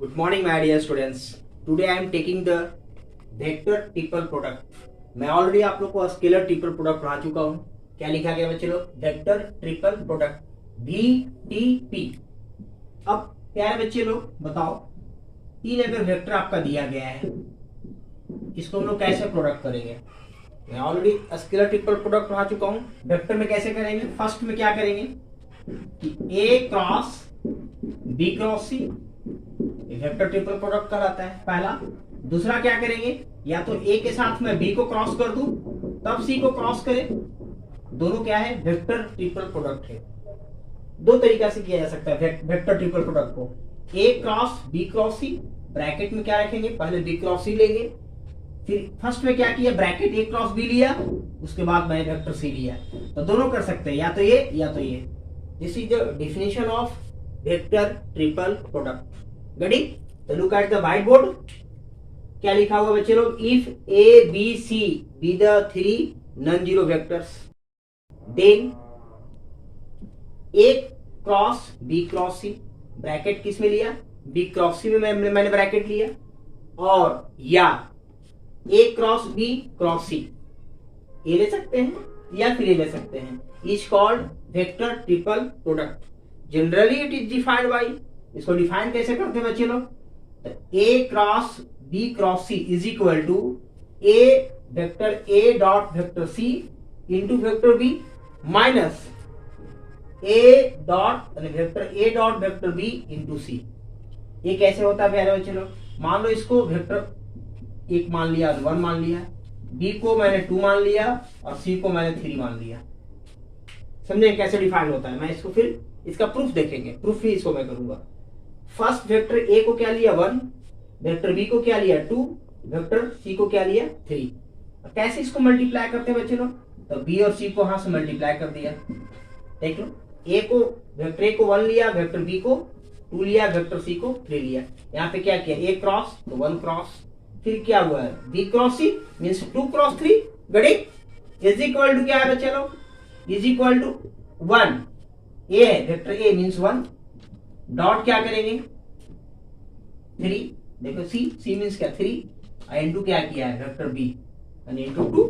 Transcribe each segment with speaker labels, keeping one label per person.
Speaker 1: Good morning, my dear students. Today I am taking the vector triple product. मैं already आप लोग को scalar triple product पढ़ा चुका हूँ. क्या लिखा गया बच्चे लोग? Vector triple product VTP. अब प्यारे बच्चे लोग बताओ, तीन अगर वेक्टर आपका दिया गया है, इसको हम लोग कैसे प्रोडक्ट करेंगे? मैं ऑलरेडी स्केलर ट्रिपल प्रोडक्ट पढ़ा चुका हूँ. वेक्टर में कैसे करेंगे? फर्स्ट में क्या करेंगे कि A cross B cross C vector triple product कहलाता है पहला. दूसरा क्या करेंगे, या तो A के साथ में B को क्रॉस कर दूं तब C को क्रॉस करें. दोनों क्या है? वेक्टर ट्रिपल प्रोडक्ट है. दो तरीका से किया जा सकता है वेक्टर ट्रिपल प्रोडक्ट को. A cross B cross C, bracket में क्या रखेंगे? पहले B क्रॉस C लेंगे, फिर फर्स्ट में क्या किया? ब्रैकेट A क्रॉस B लिया, उसके बाद मैंने वेक्टर C लिया. तो दोनों कर सकते हैं, या तो ये या तो ये. This is the definition of vector triple product. Ready? तो look at the whiteboard. क्या लिखा हुआ बच्चे लोग? If A, B, C be the three non-zero vectors, then A cross B cross C, bracket किस में लिया? B क्रॉस C में मैंने ब्रैकेट लिया, और या A cross B cross C, ये ले सकते हैं या फिर ये ले सकते हैं. Is called vector triple product. Generally it is defined by, इसको डिफाइन कैसे करते हैं बच्चे लोग? A cross B cross C is equal to A vector A dot vector C into vector B minus A dot vector A dot vector B into C. ये कैसे होता है प्यारे बच्चे लोग? मान लो इसको वेक्टर एक मान लिया, 1 मान लिया, B को मैंने 2 मान लिया और C को मैंने 3 मान लिया. समझे कैसे डिफाइन होता है? मैं इसको फिर इसका प्रूफ देखेंगे. प्रूफ ही इसको मैं करूंगा. फर्स्ट वेक्टर A को क्या लिया? 1, वेक्टर B को क्या लिया? 2, वेक्टर C को क्या लिया? 3. कैसे इसको मल्टीप्लाई करते हैं बच्चे लोग? तो B और C को यहां से मल्टीप्लाई कर दिया. देख लो, वेक्टर A को 1 लिया, वेक्टर B को 2 लिया, वेक्टर C को 3 लिया. यहाँ पे क्या किया? A क्रॉस तो 1 क्रॉस, फिर क्या हुआ है? B cross C means 2 cross 3. गड़ी इज इक्वल टू क्या है बच्चे लोग? Is equal to 1. A है वेक्टर A मीन्स 1, डॉट क्या करेंगे? 3. देखो C मीन्स क्या? 3, इंटू क्या किया है? वेक्टर B इंटू 2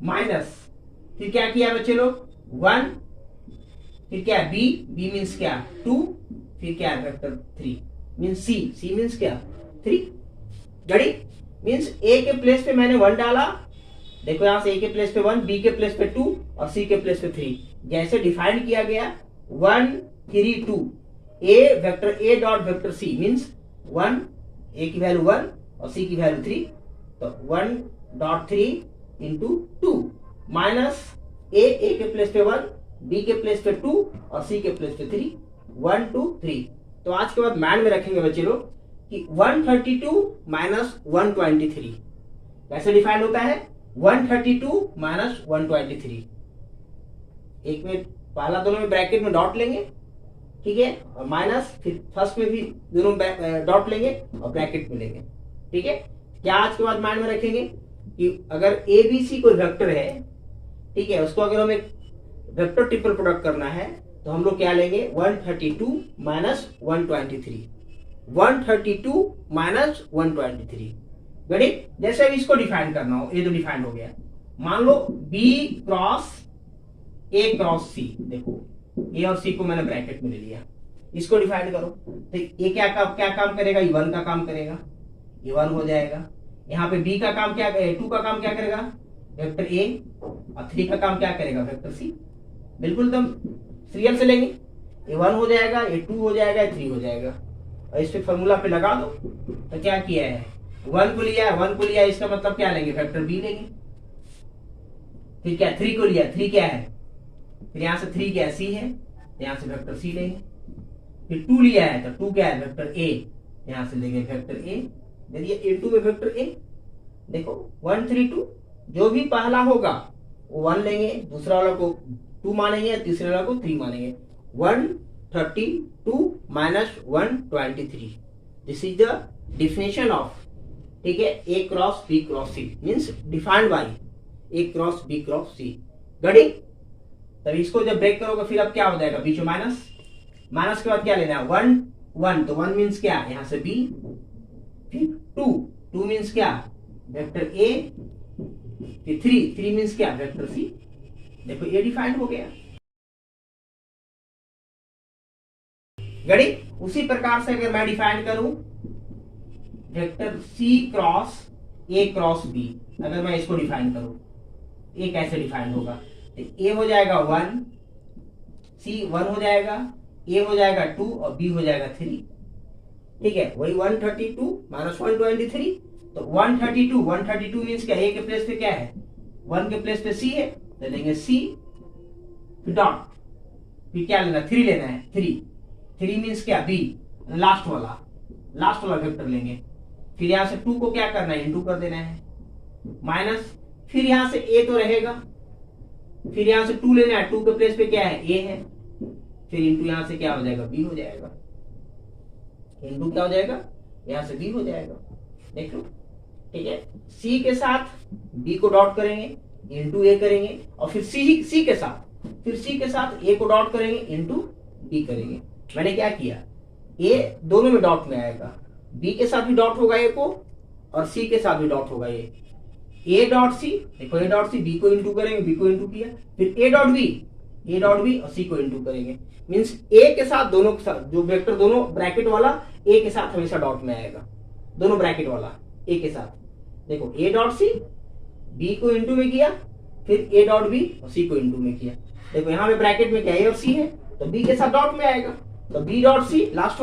Speaker 1: माइनस, फिर क्या किया बच्चे लोग? 1, फिर क्या? B मीन्स क्या? 2, फिर क्या है? वेक्टर 3 मीन्स C मीन्स क्या? 3. गड़ी मीन्स A के प्लेस पे मैंने 1 डाला. देखो यहां से A के प्लेस पे 1, B के प्लेस पे 2 और C के प्लेस पे 3. जैसे डिफाइन किया गया 1 3 2, A vector A dot vector C means 1, A की वैल्यू 1 और C की वैल्यू 3. तो 1 डॉट 3 इंटू 2 माइनस A के प्लेस पे 1, B के प्लेस पे 2 और C के प्लेस पे 3. 1 2 3. तो आज के बाद मैन में रखेंगे बच्चे लोग कि 132 माइनस 123 कैसे डिफाइन होता है? 132 माइनस 123. एक में पहला दोनों में ब्रैकेट में डॉट लेंगे, ठीक है, और माइनस, फिर फर्स्ट में भी दोनों डॉट लेंगे और ब्रैकेट में लेंगे. ठीक है. क्या आज के बाद माइंड में रखेंगे कि अगर ए बी सी कोई वेक्टर है, ठीक है, उसको अगर हमें वेक्टर ट्रिपल प्रोडक्ट करना है तो हम लोग क्या लेंगे? 132 माइनस 123. 132 माइनस 123. गड़ी जैसे अभी इसको डिफाइन करना हो, ये तो डिफाइन हो गया. मान लो B cross A cross C. देखो A और C को मैंने ब्रैकेट में ले लिया, इसको डिफाइन करो. तो ये क्या काम करेगा? ये 1 का काम करेगा, ये 1 हो जाएगा. यहाँ पे B का काम क्या, 2 का काम क्या करेगा? वेक्टर A, और 3 का काम क्या करेगा? Vector C. बिल्कुल तुम सीरियल से लेंगे. ये 1 हो जाएगा, ये 2 हो जाएगा, ये 3 हो जाएगा, और इस पे फॉर्मूला पे लगा दो. तो क्या किया है? 1 को लिया, इसका मतलब क्या लेंगे? वेक्टर B लेंगे. फिर क्या? 3 को लिया, 3 क्या है? फिर यहां से 3 क्या है? C है, यहां से वेक्टर C लेंगे. फिर 2 लिया है तो 2 क्या है? वेक्टर A, यहां से लेंगे वेक्टर A. दे दिया A2 में वेक्टर A. देखो 1 3 2, जो भी पहला होगा वो 1 लेंगे, दूसरा वाला को 2 मानेंगे, तीसरे वाला को 3 मानेंगे. 132 minus 123. This is the definition of, ठीक है, A cross B cross C means defined by A cross B cross C. गड़ी तब इसको जब ब्रेक करोगे फिर अब क्या हो जाएगा? बीच में माइनस, माइनस के बाद क्या लेना है? 1 1, तो 1 मीन्स क्या, यहाँ से बी, फिर 2 मीन्स क्या, वेक्टर ए, फिर 3 मीन्स क्या, वेक्टर सी। देखो ये डिफाइंड हो गया। गड़ी उसी प्रकार से अगर मैं डिफाइन करूं वेक्टर सी क्रॉस ए क्रॉस बी, अगर मैं इसको डिफाइन करूं, ए कैसे डिफाइन होगा, ए हो जाएगा 1, सी 1 हो जाएगा, ए हो जाएगा 2 और बी हो जाएगा 3। ठीक है, वही 132 माइनस 123, तो 132 मीन्स क्या, ए के प्लेस पे क्या है, 1 के प्लेस पे सी है, तो लेंगे सी, फिर डॉट, फिर क्या लेना, 3 लेना है, 3 मीन्स क्या, बी, लास्ट वाला वेक्टर लेंगे, फिर यहां से 2 को क्या करना है, इंटू कर देना है, माइनस, फिर यहां से ए तो रहेगा, फिर यहां से 2 लेना है, 2 के प्लेस पे क्या है, ए है, फिर इंटू यहां से क्या हो जाएगा, बी हो जाएगा, इंटू क्या हो जाएगा, यहां से बी हो जाएगा। देख लो, ठीक है, सी के साथ बी को डॉट करेंगे, इंटू ए करेंगे, और फिर सी के साथ ए को डॉट करेंगे, इंटू बी करेंगे। मैंने क्या किया, ए दोनों में डॉट में आएगा, बी के साथ भी डॉट होगा ए को, और सी के साथ भी डॉट होगा ए डॉट सी, देखो ए डॉट सी, बी को इंटू करेंगे, बी को इंटू किया, फिर ए डॉट बी और सी को इंटू करेंगे, मीन्स ए के साथ दोनों के साथ जो वेक्टर दोनों ब्रैकेट वाला ए के साथ हमेशा डॉट में आएगा, दोनों ब्रैकेट वाला ए के साथ। देखो ए डॉट सी, बी को इंटू में किया, फिर ए डॉट बी और सी को इंटू में किया। देखो यहाँ पे ब्रैकेट में क्या ए और सी है, तो बी के साथ डॉट में आएगा, तो बी डॉट सी लास्ट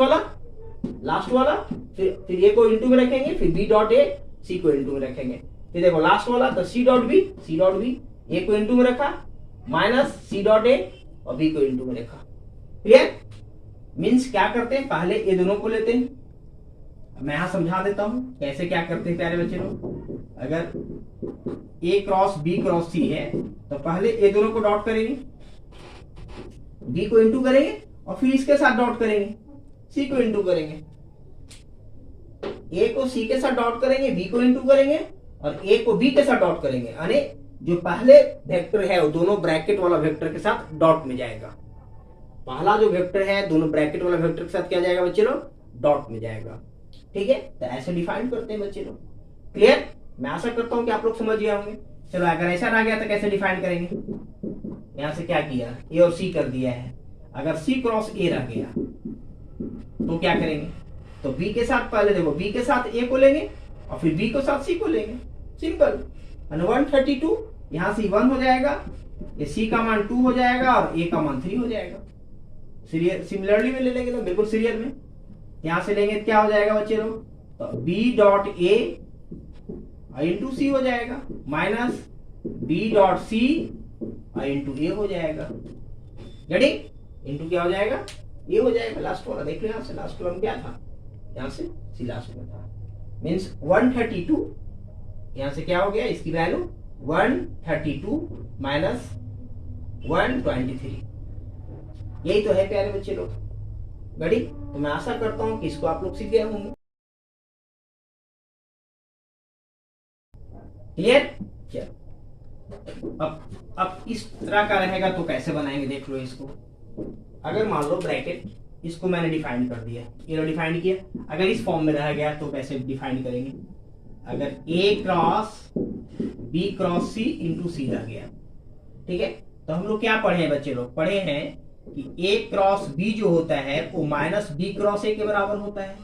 Speaker 1: वाला, फिर ए को इंटू में रखेंगे, फिर बी डॉट ए, सी को इंटू में रखेंगे, फिर देखो लास्ट वाला, तो सी डॉट बी, ए को इंटू में रखा, माइनस सी डॉट ए और बी को इंटू में रखा। क्लियर, मीन्स क्या करते हैं, पहले ये दोनों को लेते हैं, मैं यहां समझा देता हूं कैसे क्या करते हैं प्यारे बच्चे लोग। अगर ए क्रॉस बी क्रॉस सी है, तो पहले ये दोनों को डॉट करेंगे, बी को इंटू करेंगे, और फिर इसके साथ डॉट करेंगे, सी को इंटू करेंगे, ए को सी के साथ डॉट करेंगे, बी को इंटू करेंगे, और ए को बी के साथ डॉट करेंगे, यानी जो पहले वेक्टर है वो दोनों ब्रैकेट वाला वेक्टर के साथ डॉट में जाएगा। पहला जो वेक्टर है दोनों ब्रैकेट वाला वेक्टर के साथ क्या जाएगा बच्चे लोग, डॉट में जाएगा। ठीक है, तो ऐसे डिफाइन करते हैं बच्चे लोग। क्लियर, मैं आशा करता हूं कि आप लोग समझ गए होंगे। चलो अगर ऐसा रह गया तो कैसे डिफाइन करेंगे, यहां से क्या किया, ए और सी कर दिया है, अगर सी क्रॉस ए रह गया तो क्या करेंगे, तो बी के साथ पहले देखो, बी के साथ ए को लेंगे और फिर बी के साथ सी को लेंगे, सिंपल। 132 यहां से 1 हो जाएगा, ये सी का मान 2 हो जाएगा और ए का मान 3 हो जाएगा। सिमिलरली में ले लेंगे तो बिल्कुल सीरियल में यहां से लेंगे, क्या हो जाएगा बच्चे लोग, तो B dot A into C हो जाएगा, minus B dot C into A हो जाएगा। रेडी, इंटू क्या हो जाएगा, ए हो जाएगा लास्ट वाला। देख लो यहां से लास्ट वाला क्या था, यहां से सी लास्ट में था, मीन्स 132 यहां से क्या हो गया, इसकी वैल्यू 132 माइनस 123। यही तो है प्यारे बच्चे लोग। गड़ी, तो मैं आशा करता हूं कि इसको आप लोग सीख गए होंगे। क्लियर, अब इस तरह का रहेगा तो कैसे बनाएंगे, देख लो इसको। अगर मान लो ब्रैकेट, इसको मैंने डिफाइन कर दिया, ये डिफाइन किया, अगर इस फॉर्म में रह गया तो कैसे डिफाइन करेंगे, अगर ए क्रॉस बी क्रॉस सी इंटू सी रह गया, ठीक है, तो हम लोग क्या पढ़े हैं बच्चे लोग, पढ़े हैं कि ए क्रॉस बी जो होता है वो माइनस बी क्रॉस ए के बराबर होता है।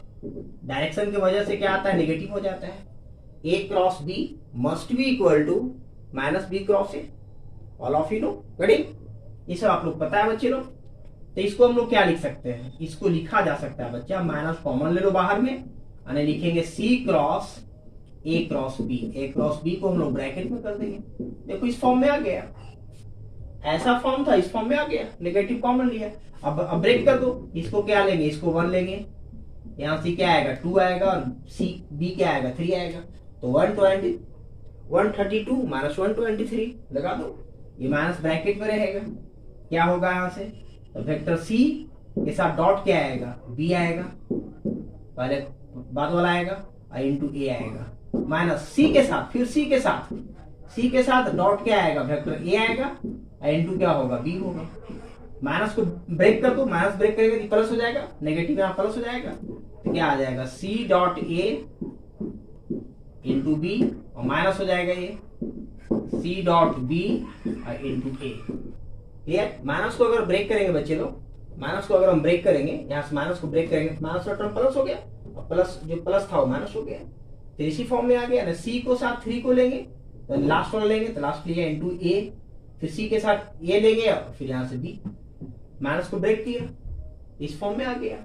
Speaker 1: डायरेक्शन की वजह से क्या आता है, नेगेटिव हो जाता है। A cross B must be equal to minus B cross A, all of you know. Ready, ये सब आप लोग पता है बच्चे लोग। तो इसको हम लोग क्या लिख सकते हैं, इसको लिखा जा सकता है बच्चा, माइनस कॉमन ले लो बाहर में, यानी लिखेंगे C cross A cross B. A cross B को हम लोग ब्रैकेट में कर देंगे, देखो इस फॉर्म में आ गया, ऐसा फॉर्म था इस फॉर्म में आ गया, नेगेटिव कॉमन लिया। अब ब्रेक कर दो, इसको क्या लेंगे, इसको 1 लेंगे, यहाँ सी क्या आएगा 2 आएगा, और सी बी क्या आएगा 3 आएगा, तो 132 माइनस 123 लगा दो, ये माइनस ब्रैकेट में रहेगा, क्या होगा यहाँ से, तो वेक्टर सी के साथ डॉट क्या आएगा, बी आएगा, पहले बाद वाला आएगा, इंटू ए आएगा, माइनस सी के साथ, फिर सी के साथ डॉट क्या आएगा, वेक्टर ए आएगा, इंटू क्या होगा, बी होगा, माइनस को ब्रेक कर दो, माइनस ब्रेक करेंगे तो प्लस हो जाएगा, नेगेटिव यहाँ प्लस हो जाएगा, तो क्या आ जाएगा C dot A into B, और माइनस हो जाएगा ये C dot B into A. Clear? Minus को अगर ब्रेक करेंगे बच्चे लोग, माइनस को अगर हम ब्रेक करेंगे, यहाँ से माइनस को ब्रेक करेंगे, माइनस का टर्म प्लस हो गया, और प्लस जो प्लस था वो माइनस हो गया, तो इसी फॉर्म में आ गया ना। सी को साथ 3 को लेंगे तो लास्ट वाला लेंगे, तो लास्ट लिया इंटू ए, फिर सी के साथ ए लेंगे और फिर यहाँ से बी, माइनस को ब्रेक किया, इस फॉर्म में आ गया।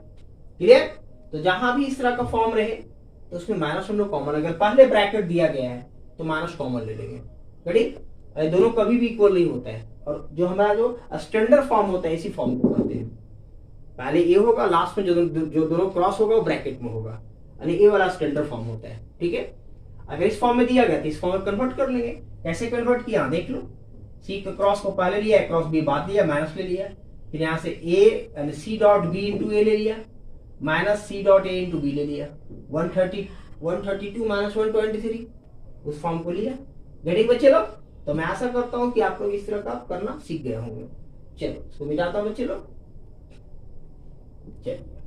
Speaker 1: क्लियर? तो जहां भी इस तरह का फॉर्म रहे तो उसमें माइनस हम लोग कॉमन, अगर पहले ब्रैकेट दिया गया है तो माइनस कॉमन ले लेंगे। रेडी? दोनों कभी भी इक्वल नहीं होता है, और जो हमारा जो स्टैंडर्ड फॉर्म होता है इसी फॉर्म को कहते हैं। पहले ए होगा, लास्ट में जो दोनों क्रॉस होगा वो ब्रैकेट में होगा, यानी ए वाला स्टैंडर्ड फॉर्म होता है। ठीक है? अगर इस फॉर्म में दिया गया तो इस फॉर्म में कन्वर्ट कर लेंगे। कैसे कन्वर्ट किया देख लो, सी के क्रॉस को पहले लिया, क्रॉस बी बाद लिया, माइनस ले लिया, फिर यहाँ से ए यानी C dot B into A ले लिया, minus C dot A into B ले लिया, 132 माइनस 123 उस फॉर्म को लिया। गेटिंग बच्चे लोग? तो मैं आशा करता हूं कि आप लोग इस तरह का करना सीख गए होंगे। चलो इसको मिटाता हूं बच्चे लोग। चलिए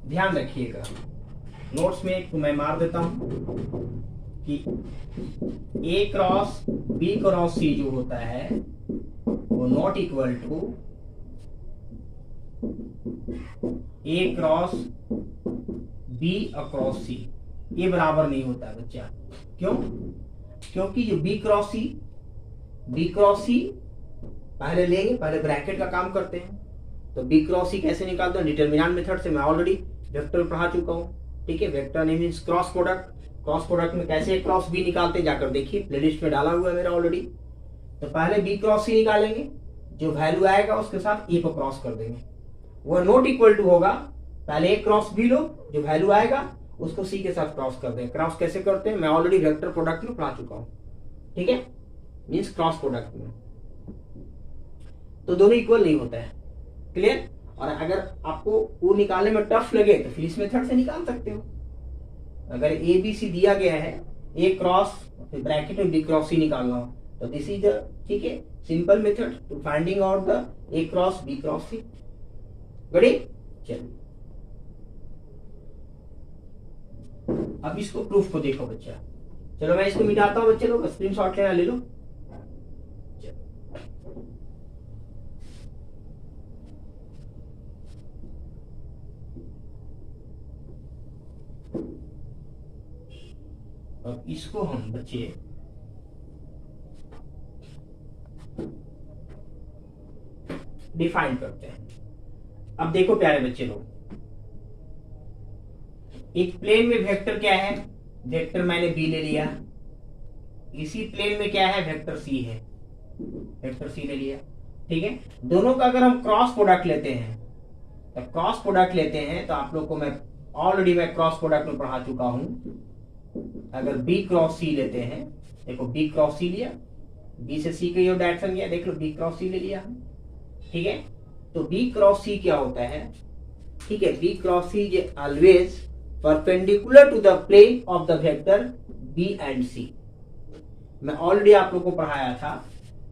Speaker 1: ध्यान रखिएगा, नोट्स में एक मैं मार देता हूं कि ए क्रॉस बी क्रॉस सी जो होता है वो not equal to A cross B across C, ये बराबर नहीं होता है बच्चा। क्यों? क्योंकि जो बी क्रॉस सी पहले लेंगे, पहले ब्रैकेट का काम करते हैं, तो बी क्रॉस सी कैसे निकालते हैं? डिटरमिनेंट मेथड से। मैं ऑलरेडी वेक्टर पढ़ा चुका हूं। ठीक है? Vector means cross product. Cross product में कैसे क्रॉस बी निकालते हैं जाकर देखिए, प्लेलिस्ट में डाला हुआ है मेरा ऑलरेडी। तो पहले बी क्रॉस सी निकालेंगे, जो वैल्यू आएगा उसके साथ ए को क्रॉस कर देंगे, वह नॉट इक्वल टू होगा, पहले ए क्रॉस बी लो, जो वैल्यू आएगा उसको सी के साथ क्रॉस कर देंगे। क्रॉस कैसे करते हैं मैं ऑलरेडी वेक्टर प्रोडक्ट में पढ़ा चुका हूं। ठीक है? मींस क्रॉस प्रोडक्ट में तो दोनों इक्वल नहीं होता है। क्लियर? और अगर आपको वो निकालने में टफ लगे तो फिर इस मेथड से निकाल सकते हो। अगर ए बी सी दिया गया है, ए क्रॉस ब्रैकेट में बी क्रॉस सी निकालना हो, तो दिस इज द ठीक है simple method to finding out the A cross B cross C. Ready? चलिए अब इसको प्रूफ को देखो बच्चा। चलो मैं इसको मिटाता हूं बच्चे लोग, स्क्रीनशॉट लेना ले लो। अब इसको हम बच्चे डिफाइन करते हैं। अब देखो प्यारे बच्चे लोग, एक प्लेन में वेक्टर क्या है? वेक्टर मैंने बी ले लिया, इसी प्लेन में क्या है? वेक्टर सी है, वेक्टर सी ले लिया। ठीक है? दोनों का अगर हम क्रॉस प्रोडक्ट लेते हैं, तो क्रॉस प्रोडक्ट लेते हैं तो आप लोग को मैं ऑलरेडी क्रॉस प्रोडक्ट में पढ़ा चुका हूं। अगर बी क्रॉस सी लेते हैं, देखो बी क्रॉस सी लिया, बी से सी का ये डायरेक्शन गया, देख लो बी क्रॉस सी ले लिया। ठीक है? तो बी क्रॉस सी क्या होता है? ठीक है, B cross C is always perpendicular to the plane of the vector B and C. मैं ऑलरेडी आप लोगों को पढ़ाया था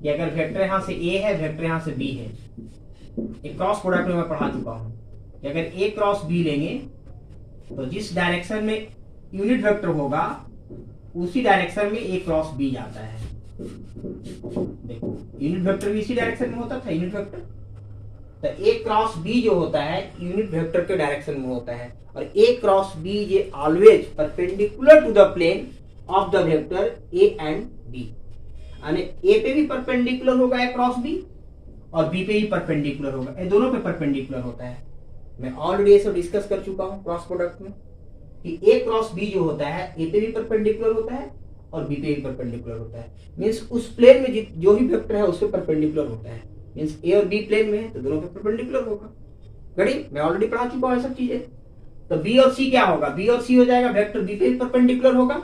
Speaker 1: कि अगर वेक्टर यहां से ए है, वेक्टर यहां से बी है, एक क्रॉस प्रोडक्ट में मैं पढ़ा चुका हूं कि अगर ए क्रॉस बी लेंगे तो जिस डायरेक्शन में यूनिट वेक्टर होगा उसी डायरेक्शन में ए क्रॉस बी जाता है। देखो यूनिट वेक्टर भी इसी डायरेक्शन में होता था, यूनिट वेक्टर, तो ए क्रॉस बी जो होता है यूनिट वेक्टर के डायरेक्शन में होता है, और ए क्रॉस बी ये always perpendicular to the plane of the vector A and B. यानी ए पे भी परपेंडिकुलर होगा ए क्रॉस बी, और बी पे भी परपेंडिकुलर होगा, ये दोनों पे परपेंडिकुलर होता है। मैं ऑलरेडी ये सब डिस्कस कर चुका हूं क्रॉस प्रोडक्ट में कि ए क्रॉस बी जो होता है ए पे भी परपेंडिकुलर होता है और बी पे भी परपेंडिकुलर होता है। मींस उस प्लेन में जो भी वेक्टर है उसपे परपेंडिकुलर होता है। मींस ए और बी प्लेन में है तो दोनों पे परपेंडिकुलर होगा। गड़ी मैं ऑलरेडी पढ़ा चुका हूं सब चीजें। तो बी और सी क्या होगा? बी और सी हो जाएगा वेक्टर बी पे भी परपेंडिकुलर होगा,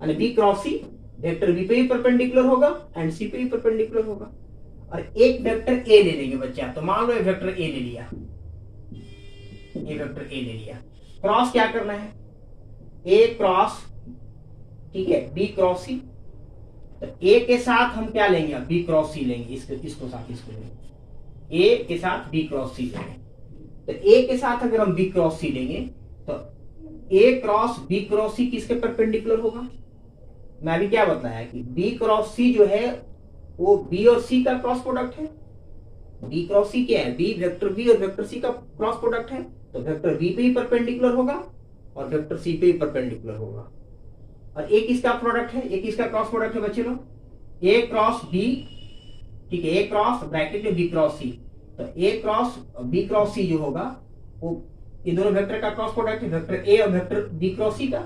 Speaker 1: यानी B cross C vector B पे भी परपेंडिकुलर होगा एंड सी पे भी परपेंडिकुलर होगा। और एक वेक्टर ए ले लेंगे बच्चा, तो मान लो वेक्टर ए ले लिया, ये वेक्टर ए ले लिया, क्रॉस क्या करना है? ए क्रॉस, ठीक है, बी क्रॉस सी, तो ए के साथ हम क्या लेंगे, अब बी क्रॉस सी लेंगे, इसको साथ इसको लेंगे, ए के साथ बी क्रॉस सी लेंगे। तो ए के साथ अगर हम बी क्रॉस सी लेंगे तो ए क्रॉस बी क्रॉस सी किसके परपेंडिकुलर होगा? मैं अभी क्या बताया कि बी क्रॉस सी जो है वो बी और सी का क्रॉस प्रोडक्ट है। बी क्रॉस सी क्या है? बी वेक्टर बी और वेक्टर सी का क्रॉस प्रोडक्ट है, तो वेक्टर बी पे ही परपेंडिकुलर होगा और वेक्टर सी पे ही परपेंडिकुलर होगा। और ए किसका प्रोडक्ट है? ए किसका क्रॉस प्रोडक्ट है बच्चे लोग? ए क्रॉस बी, ठीक है, ए क्रॉस ब्रैकेट में बी क्रॉस सी, तो ए क्रॉस बी क्रॉस सी जो होगा वो ये दोनों वेक्टर का क्रॉस प्रोडक्ट है, वेक्टर ए और वेक्टर बी क्रॉस सी का।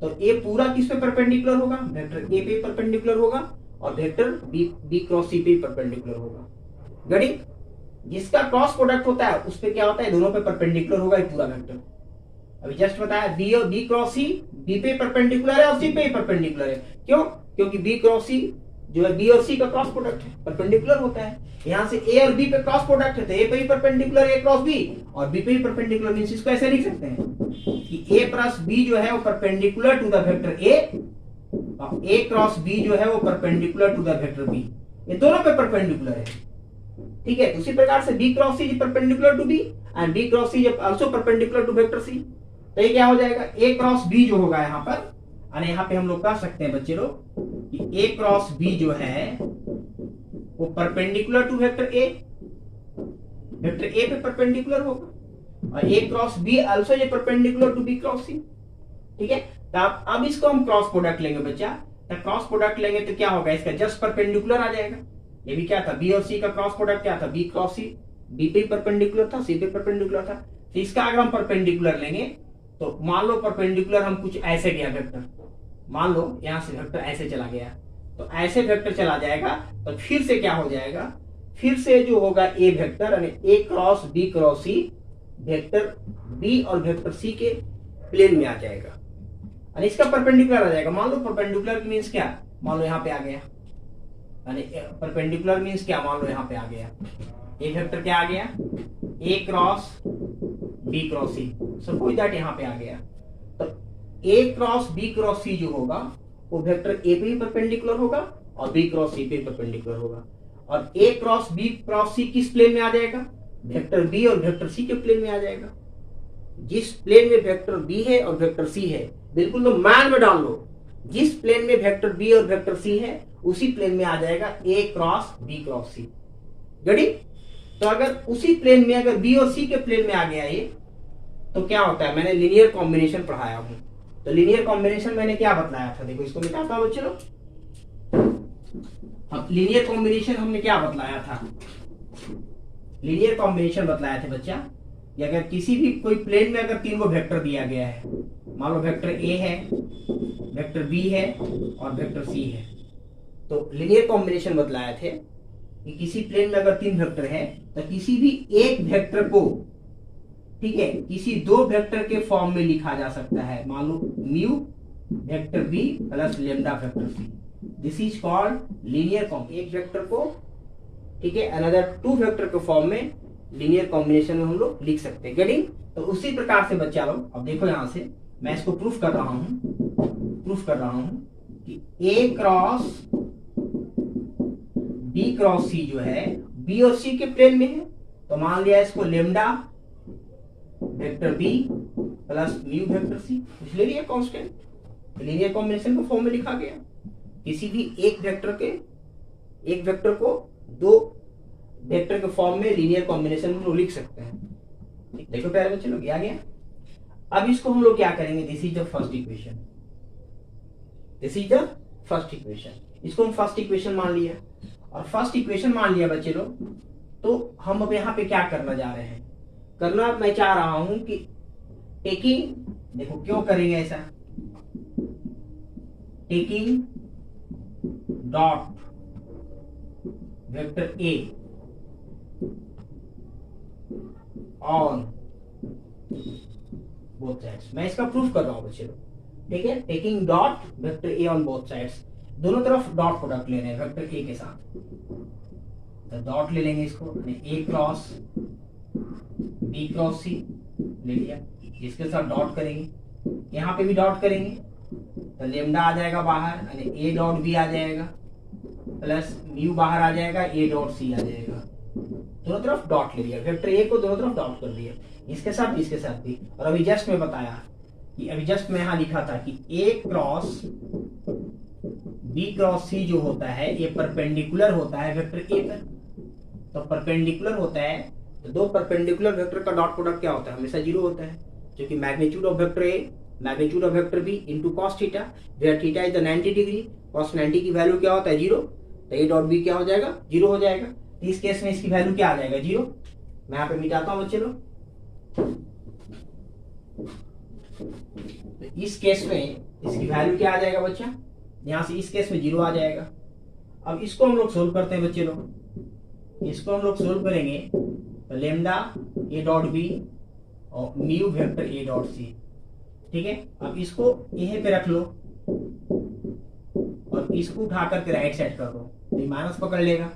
Speaker 1: तो ए पूरा किस पे परपेंडिकुलर होगा? वेक्टर ए पे परपेंडिकुलर होगा और वेक्टर बी क्रॉस सी पे परपेंडिकुलर होगा। गणित जिसका क्रॉस प्रोडक्ट होता है उस पे क्या होता है? दोनों पे परपेंडिकुलर होगा ये पूरा वेक्टर। अभी जस्ट बताया बी और बी क्रॉस सी बी पे परपेंडिकुलर है और सी पे ही परपेंडिकुलर है। क्यों? क्योंकि बी क्रॉस सी जो है बी और सी का क्रॉस प्रोडक्ट है, परपेंडिकुलर होता है। यहाँ से ए और बी पे क्रॉस प्रोडक्ट है तो ए पे ही परपेंडिकुलर ए क्रॉस बी और बी पे ही परपेंडिकुलर, मींस इसको ऐसे लिख सकते हैं कि ए प्लस बी जो है वो परपेंडिकुलर टू द वेक्टर ए और ए क्रॉस बी जो है वो perpendicular to the vector B, ये दोनों पे परपेंडिकुलर है। ठीक है, उसी प्रकार से B cross C is perpendicular to B and B cross C is also perpendicular to vector C. तो ये क्या हो जाएगा? ए क्रॉस बी जो होगा यहाँ पर, और यहाँ पे हम लोग कह सकते हैं बच्चे लोग कि ए क्रॉस बी जो है वो परपेंडिकुलर टू वेक्टर ए पे परपेंडिकुलर होगा और ए क्रॉस बी आल्सो ये परपेंडिकुलर टू बी क्रॉस सी। ठीक है, तो अब इसको हम क्रॉस प्रोडक्ट लेंगे बच्चा। तो क्रॉस प्रोडक्ट लेंगे तो क्या होगा? इसका जस्ट परपेंडिकुलर आ जाएगा। ये भी क्या था? बी और सी का क्रॉस प्रोडक्ट क्या था? बी क्रॉस सी, बी पे परपेंडिकुलर था, सी पे परपेंडिकुलर था। तो इसका अगर हम परपेंडिकुलर लेंगे तो मान लो परपेंडिकुलर हम कुछ ऐसे गया वेक्टर, मान लो यहां से वेक्टर ऐसे चला गया, तो ऐसे वेक्टर चला जाएगा तो फिर से क्या हो जाएगा? फिर से जो होगा ए वेक्टर यानी ए cross B cross C vector B और वेक्टर सी के प्लेन में आ जाएगा और इसका परपेंडिकुलर आ जाएगा। मान लो परपेंडिकुलर मींस क्या? मान लो यहाँ पे आ गया, यानी परपेंडिकुलर मींस क्या? मान लो यहाँ पे आ गया ए वेक्टर क्या आ गया? A cross B cross C, suppose that यहाँ पे आ गया। तो ए क्रॉस बी क्रॉस सी जो होगा वो वेक्टर ए पे ही परपेंडिकुलर होगा और बी क्रॉस सी पे परपेंडिकुलर होगा और ए क्रॉस बी क्रॉस सी किस प्लेन में आ जाएगा? वेक्टर बी और वेक्टर सी के प्लेन में आ जाएगा। जिस प्लेन में वेक्टर बी है और वेक्टर सी है, बिल्कुल तो मान में डाल लो, जिस प्लेन में वेक्टर बी और वेक्टर सी है उसी प्लेन में आ जाएगा ए क्रॉस बी क्रॉस सी। गड़ी? तो अगर उसी प्लेन में अगर बी और सी के प्लेन में आ गया ये तो क्या होता है? मैंने लीनियर कॉम्बिनेशन पढ़ाया हूं, तो लीनियर कॉम्बिनेशन मैंने क्या बतलाया था? देखो इसको मिटाता हूं बच्चों। अब लीनियर कॉम्बिनेशन हमने क्या बतलाया था? लीनियर कॉम्बिनेशन बतलाया था बच्चा कि अगर किसी भी कोई प्लेन में अगर तीन गो वेक्टर दिया गया है, मान लो वेक्टर ए है, वेक्टर बी है और वेक्टर सी है, तो लीनियर कॉम्बिनेशन बतलाए थे कि किसी प्लेन में अगर तीन वेक्टर है तो किसी भी एक वेक्टर को, ठीक है, किसी दो वेक्टर के फॉर्म में लिखा जा सकता है। मान लो mu vector B plus lambda vector C, this is called linear combination. एक वेक्टर को, ठीक है, अनदर टू वेक्टर के फॉर्म में लीनियर कॉम्बिनेशन में हम लोग लिख सकते हैं। गेटिंग? तो उसी प्रकार से बच्चा लोग अब देखो यहां से मैं इसको प्रूफ कर रहा हूं कि ए क्रॉस बी क्रॉस सी जो है बी और सी के प्लेन में है, तो मान लिया इसको lambda vector B plus mu vector C, इसलिए ये कांस्टेंट लीनियर कॉम्बिनेशन को फॉर्म में लिखा गया। किसी भी एक वेक्टर को दो वेक्टर के फॉर्म में लीनियर कॉम्बिनेशन में लिख सकते हैं। देखो प्यारे बच्चे लोग, आ गया। अब इसको हम लोग क्या करेंगे? This is the first equation, इसको हम फर्स्ट इक्वेशन मान लिया और फर्स्ट इक्वेशन मान लिया बच्चे लोग, तो हम अब यहाँ पे क्या करना जा रहे हैं? करना मैं चाह रहा हूं कि टेकिंग, देखो क्यों करेंगे ऐसा, taking dot vector A on both sides, मैं इसका प्रूफ कर रहा हूं बच्चे लोग, ठीक है। Taking dot vector A on both sides, दोनों तरफ डॉट प्रोडक्ट ले रहे हैं वेक्टर ए के साथ, तो डॉट ले लेंगे इसको, ए क्रॉस बी क्रॉस सी ले लिया, इसके साथ डॉट करेंगे, यहाँ पे भी डॉट करेंगे तो लेमडा आ जाएगा बाहर, यानी ए डॉट बी आ जाएगा, प्लस म्यू बाहर आ जाएगा, ए डॉट सी आ जाएगा, दोनों तरफ डॉट ले लिया, वेक्टर ए को दोनों तरफ डॉट कर दिया, इसके साथ भी। और अभी जस्ट में बताया कि अभी जस्ट में यहाँ लिखा था कि ए क्रॉस बी क्रॉस सी जो होता है ये परपेंडिकुलर होता है वेक्टर ए पर। तो परपेंडिकुलर होता है तो दो परपेंडिकुलर वेक्टर का डॉट प्रोडक्ट क्या होता है, हमेशा जीरो होता है, जो कि magnitude of vector A magnitude of vector B into cos theta, where theta is the 90 degree, cos 90 की वैल्यू क्या होता है, जीरो। तो ए डॉट बी क्या हो जाएगा, जीरो हो जाएगा। तो इस केस में इसकी वैल्यू क्या आ जाएगा, जीरो। मैं यहाँ पे मिटाता हूँ बच्चे लोग। तो इस केस में इसकी वैल्यू क्या आ जाएगा बच्चा, यहाँ से इस केस में जीरो आ जाएगा। अब इसको हम लोग सोल्व करते हैं बच्चे लोग, इसको हम लोग सोल्व करेंगे तो लेमडा ए डॉट बी और mu vector A dot C, ठीक है। अब इसको यहीं पे रख लो और इसको उठा करके राइट साइड कर दो, तो ये माइनस पकड़ लेगा,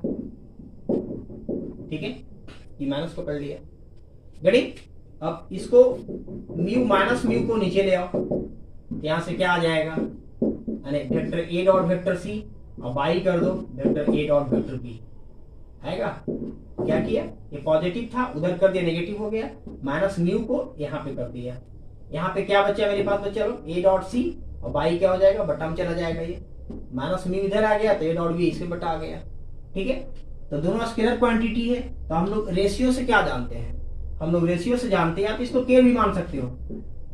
Speaker 1: ठीक है, ये माइनस पकड़ लिया, गड़ी। अब इसको म्यू माइनस म्यू को नीचे ले आओ, यहां से क्या आ जाएगा, यानी vector A dot vector C और बाई कर दो vector A dot vector B आएगा। क्या किया, ये पॉजिटिव था उधर कर दिया, नेगेटिव हो गया, माइनस म्यू को यहाँ पे कर दिया। यहाँ पे क्या बचा मेरे पास बच्चा लोग, ए डॉट सी और बाई क्या हो जाएगा, बटा में चला जाएगा, ये माइनस म्यू इधर आ गया तो ए डॉट बी इसमें बटा आ गया, ठीक है। तो दोनों स्केलर क्वांटिटी है, तो हम लोग रेशियो से क्या जानते हैं, हम लोग रेशियो से जानते हैं, आप इसको के भी मान सकते हो,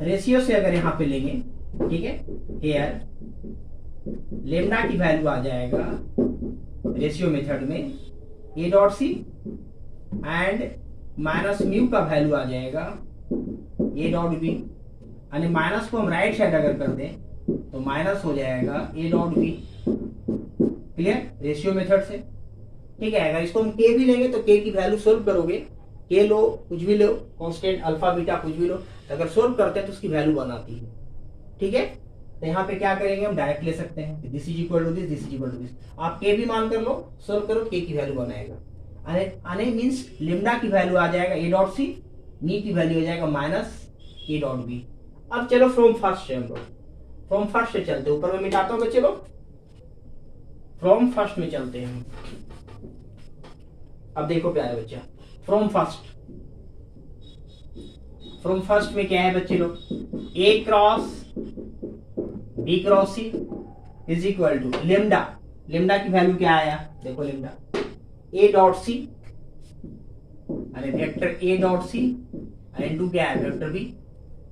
Speaker 1: रेशियो से अगर यहाँ पे लेंगे, ठीक है, हेयर लेमडा की वैल्यू आ जाएगा रेशियो मेथड में a dot c and minus mu का वैल्यू आ जाएगा ए डॉट बी, यानी माइनस को हम राइट साइड अगर कर दें तो माइनस हो जाएगा a dot b, clear, ratio method से, ठीक है। अगर इसको हम के भी लेंगे तो के की वैल्यू सोल्व करोगे, के लो कुछ भी लो, कांस्टेंट अल्फा बीटा कुछ भी लो, तो अगर सोल्व करते हैं तो उसकी वैल्यू बनाती है, ठीक है। तो यहाँ पे क्या करेंगे, हम डायरेक्ट ले सकते हैं, this is equal to this, this is equal to this, आप के भी मान कर लो, सोल्व करो, के की वैल्यू बनाएगा, आने मींस लेमडा की वैल्यू आ जाएगा ए डॉट सी, मी की वैल्यू हो जाएगा माइनस ए डॉट बी। अब चलो फ्रॉम फर्स्ट से हम लोग, फ्रॉम फर्स्ट से चलते, ऊपर में मिटाता हूँ बच्चे लोग, फ्रॉम फर्स्ट में चलते हैं। अब देखो प्यारे बच्चा, फ्रॉम फर्स्ट में क्या है बच्चे लोग, A cross B cross C is equal to lambda, lambda की वैल्यू क्या आया, देखो लेमडा ए डॉट सी, अरे vector A dot C into क्या है vector B,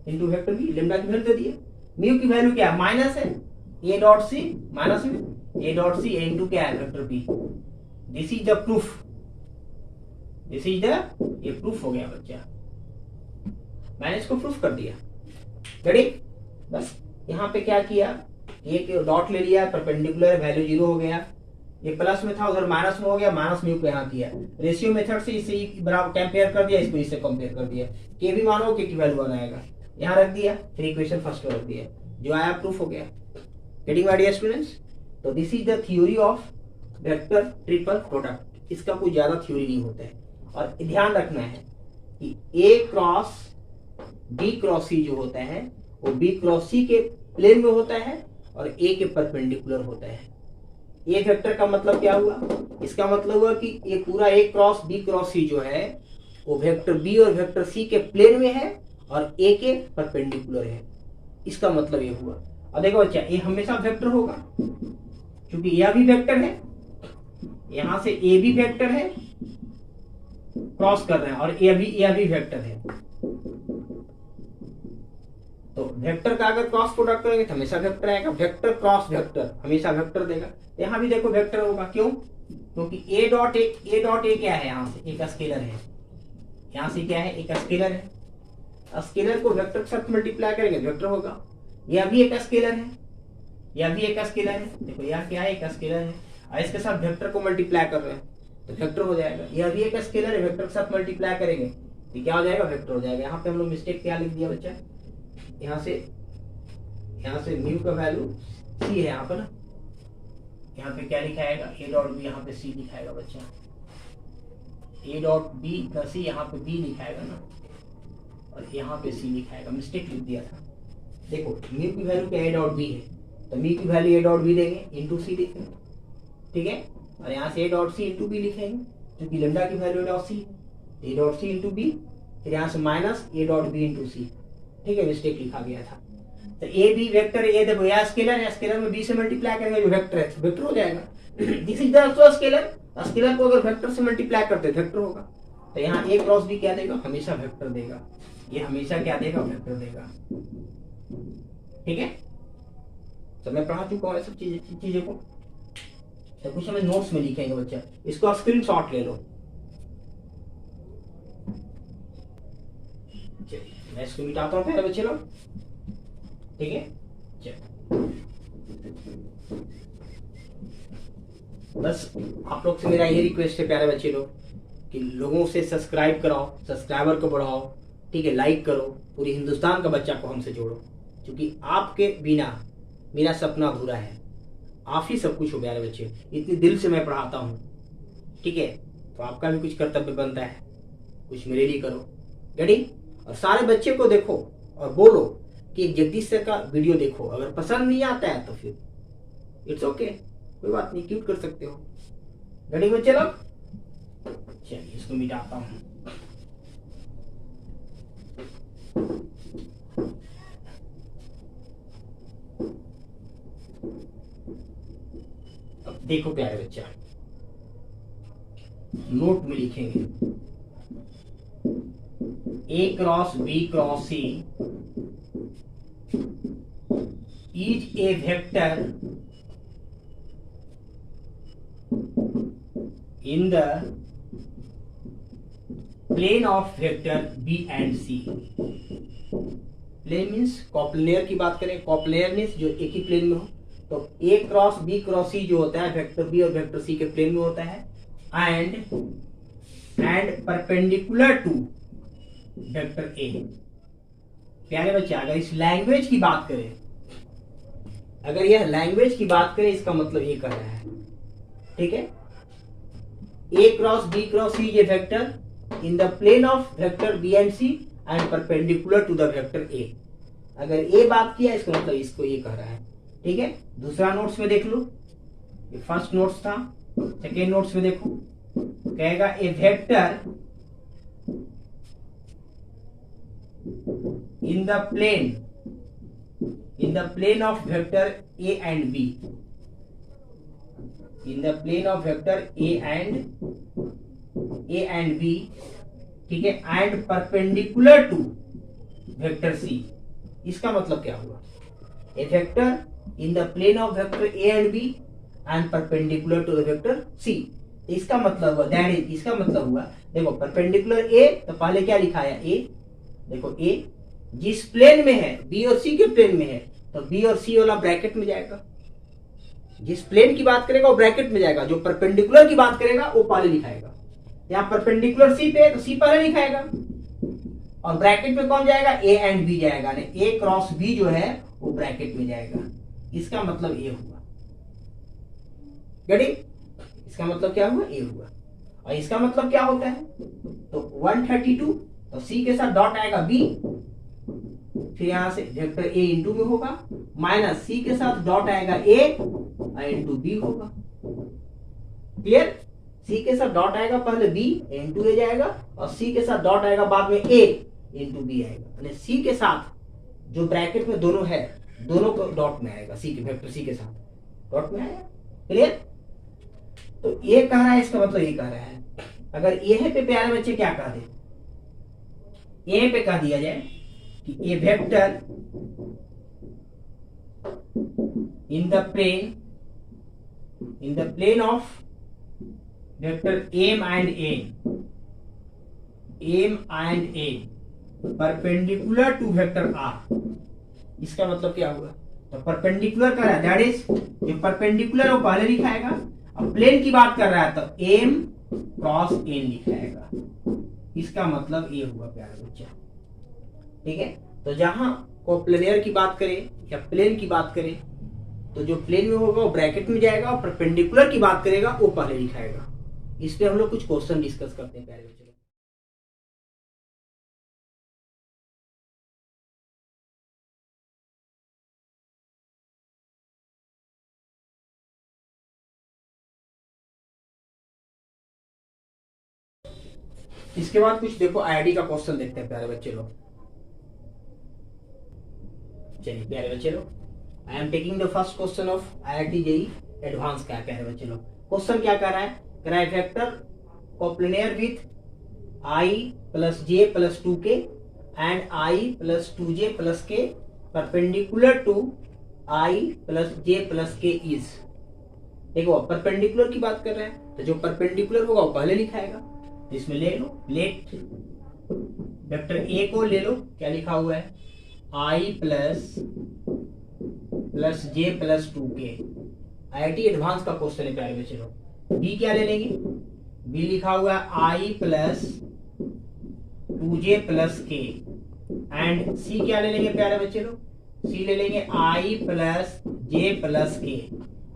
Speaker 1: into vector B, lambda की वैल्यू दे दिए। म्यू की वैल्यू क्या है, माइनस है, ए डॉट सी माइनस में ए डॉट सी इनटू क्या है vector b. This is the proof, this is the, ये प्रूफ हो गया बच्चा, मैंने इसको प्रूफ कर दिया, रेडी। बस यहाँ पे क्या किया, एक डॉट ले लिया, परपेंडिकुलर वैल्यू जीरो हो गया, ये प्लस में था उधर माइनस में हो गया, माइनस म्यू को यहाँ किया, रेशियो मेथड से इसे बराबर कंपेयर कर दिया, इसको इससे कंपेयर कर दिया, के भी मानो के की वैल्यू बनाएगा, यहाँ रख दिया, फिर इक्वेशन फर्स्ट में रख दिया, जो आया प्रूफ हो गया। गेटिंग माय डियर स्टूडेंट्स, तो this is the theory of vector triple product, इसका कोई ज्यादा थ्योरी नहीं होता है, और ध्यान रखना है कि ए क्रॉस बी क्रॉस सी जो होता है वो बी क्रॉस सी के प्लेन में होता है और ए के परपेंडिकुलर होता है। ए वेक्टर का मतलब क्या हुआ, इसका मतलब हुआ कि ये पूरा ए क्रॉस बी क्रॉस सी जो है वो वेक्टर बी और वेक्टर सी के प्लेन में है और ए के परपेंडिकुलर है, इसका मतलब ये हुआ। अब देखो बच्चा, ए हमेशा वेक्टर होगा क्योंकि यह भी वेक्टर है, यहां से ए भी वेक्टर है, क्रॉस कर रहे हैं, और यह भी वेक्टर है, तो वेक्टर का अगर क्रॉस प्रोडक्ट करेंगे तो हमेशा वेक्टर आएगा, वेक्टर क्रॉस वेक्टर हमेशा वेक्टर देगा। तो यहाँ भी देखो वेक्टर होगा, क्यों, क्योंकि ए डॉट ए क्या है, यहाँ से एक स्केलर है, यहाँ से क्या है, एक स्केलर है, स्केलर को वेक्टर के साथ मल्टीप्लाई करेंगे वेक्टर होगा। यह भी एक स्केलर है, यह भी एक स्केलर है, देखो यह क्या है, एक स्केलर है, और इसके साथ वेक्टर को मल्टीप्लाई कर रहे हैं तो वेक्टर हो जाएगा। यह भी एक स्केलर है, वेक्टर के साथ मल्टीप्लाई करेंगे तो क्या हो जाएगा, वेक्टर हो जाएगा। यहाँ पे हम लोग मिस्टेक क्या लिख दिया बच्चा, यहाँ से म्यू का वैल्यू सी है यहाँ पर ना, यहाँ पे क्या लिखाएगा, ए डॉट बी, यहाँ पे सी लिखाएगा बच्चा, ए डॉट बी प्लस सी, यहाँ पे बी लिखाएगा ना, और यहाँ पे सी लिखाएगा, मिस्टेक लिख दिया था। देखो म्यू की वैल्यू क्या ए डॉट बी है, तो म्यू की वैल्यू ए डॉट बी देंगे इंटू सी देंगे, ठीक है। और यहाँ से A dot C into B लिखेंगे क्योंकि लेमडा की वैल्यू डॉट सी, ए डॉट सी इंटू बी, फिर यहाँ से माइनस ए डॉट बी इंटू सी। ठीक है, मिस्टेक लिखा गया था। तो ए बी वेक्टर, ए देखो यहाँ स्केलर है, स्केलर में बी से मल्टीप्लाई करेंगे जो वेक्टर है तो वेक्टर हो जाएगा। This is the scalar, scalar को अगर वेक्टर से मल्टीप्लाई करते वेक्टर होगा। तो यहाँ ए क्रॉस बी क्या देगा, हमेशा वेक्टर देगा, ये हमेशा क्या देगा, वेक्टर देगा। ठीक है, तो मैं पढ़ा चुका हूँ सब चीजें को, तो कुछ हमें नोट्स में लिखेंगे बच्चा, इसको आप स्क्रीन शॉट ले लो। मैं इसको मिटाता हूँ पहले बच्चे लोग। ठीक है, बस आप लोग से मेरा ये रिक्वेस्ट है प्यारे बच्चे लोग कि लोगों से सब्सक्राइब कराओ, सब्सक्राइबर को बढ़ाओ। ठीक है, लाइक करो, पूरी हिंदुस्तान का बच्चा को हमसे जोड़ो, क्योंकि आपके बिना मेरा सपना अधूरा है। आप ही सब कुछ हो प्यारे बच्चे, इतनी दिल से मैं पढ़ाता हूँ। ठीक है, तो आपका भी कुछ कर्तव्य बनता है, कुछ मेरे लिए करो। रेडी? और सारे बच्चे को देखो और बोलो कि जगदीश सर का वीडियो देखो, अगर पसंद नहीं आता है तो फिर इट्स ओके, कोई बात नहीं, क्यूट कर सकते हो। रेडी बच्चे लोग? चलिए इसको मिटाता हूँ। अब देखो प्यारे बच्चा, नोट में लिखेंगे A cross B cross C is a vector in the plane of vector b and c। Plane means coplanar की बात करें, कॉप्लेनर मीन्स जो एक ही प्लेन में हो, तो ए क्रॉस बी क्रॉस सी जो होता है वेक्टर बी और वेक्टर सी के प्लेन में होता है, and perpendicular to vector a. प्यारे बच्चे, अगर इस लैंग्वेज की बात करें, अगर यह लैंग्वेज की बात करें, इसका मतलब ये कर रहा है। ठीक है, A cross B cross C is a vector in the plane of vector B and C and perpendicular to the vector A। अगर A बात किया इसका मतलब इसको ये कह रहा है। ठीक है, दूसरा नोट्स में देख लो, ये फर्स्ट नोट्स था, सेकेंड नोट्स में देखो, कहेगा A vector in the plane of vector A and B, in the plane of vector a and b। ठीक है, and perpendicular to vector c। इसका मतलब क्या हुआ, a vector in the plane of vector a and b and perpendicular to the vector c। इसका मतलब हुआ that is, इसका मतलब हुआ, देखो perpendicular a तो पहले क्या लिखा है a, देखो a जिस प्लेन में है b और c के प्लेन में है तो b और c वाला ब्रैकेट में जाएगा, जिस प्लेन की बात करेगा वो ब्रैकेट में जाएगा, जो परपेंडिकुलर की बात करेगा वो पहले लिखाएगा। यहाँ परपेंडिकुलर सी पे तो सी पहले लिखाएगा, और ब्रैकेट में कौन जाएगा, ए एंड बी जाएगा, ए क्रॉस बी जो है वो ब्रैकेट में जाएगा। इसका मतलब ये हुआ, गेट इट? इसका मतलब क्या हुआ, ये हुआ। और इसका मतलब क्या होता है, तो 132 तो सी के साथ डॉट आएगा बी, फिर यहां से वेक्टर ए इंटू में होगा, माइनस सी के साथ डॉट आएगा ए इंटू बी होगा। क्लियर? सी के साथ डॉट आएगा पहले बी इंटू ए जाएगा, और सी के साथ डॉट आएगा बाद में ए इंटू बी आएगा, यानी सी के साथ जो ब्रैकेट में दोनों है दोनों को डॉट में आएगा, सी के वेक्टर सी के साथ डॉट में आएगा। क्लियर? तो ये कह रहा है, इसका मतलब ये कह रहा है, अगर ये पे प्यारे बच्चे क्या कह दे, ए पे कह दिया जाए कि ए vector in the plane of vector m and a perpendicular to vector r। इसका मतलब क्या हुआ, तो परपेंडिकुलर कर रहा है, दैट इज ये परपेंडिकुलर वो पहले लिखाएगा, अब प्लेन की बात कर रहा है तो m क्रॉस n लिखाएगा। इसका मतलब ये हुआ प्यारे बच्चा। ठीक है, तो जहां कोप्लेनर की बात करें या प्लेन की बात करें तो जो प्लेन में होगा वो ब्रैकेट में जाएगा, और परपेंडिकुलर की बात करेगा वो पहले लिखाएगा। इस पे हम लोग कुछ क्वेश्चन डिस्कस करते हैं प्यारे बच्चों। इसके बाद कुछ देखो आईआईटी का क्वेश्चन देखते हैं प्यारे बच्चे लोग। चलिए प्यारे बच्चे लोग, I am taking the first question of IIT JEE advance का है प्यारे बच्चे लोग। क्वेश्चन क्या कर रहा है, कह रहा है vector coplanar with i plus j plus 2k and i plus 2j plus k perpendicular to i plus j plus k is. देखो परपेंडिकुलर की बात कर रहे हैं, तो जो परपेंडिकुलर होगा वो पहले लिखाएगा। तो इसमें ले लो, लेट वेक्टर ए को ले लो, क्या लिखा हुआ है i plus j plus 2k। IIT advance का क्वेश्चन है प्यारे बच्चे लोग। बी क्या ले लेंगे, बी लिखा हुआ है i plus 2j plus k and C क्या ले लेंगे प्यारे बच्चे लोग, सी ले लेंगे i प्लस जे प्लस के।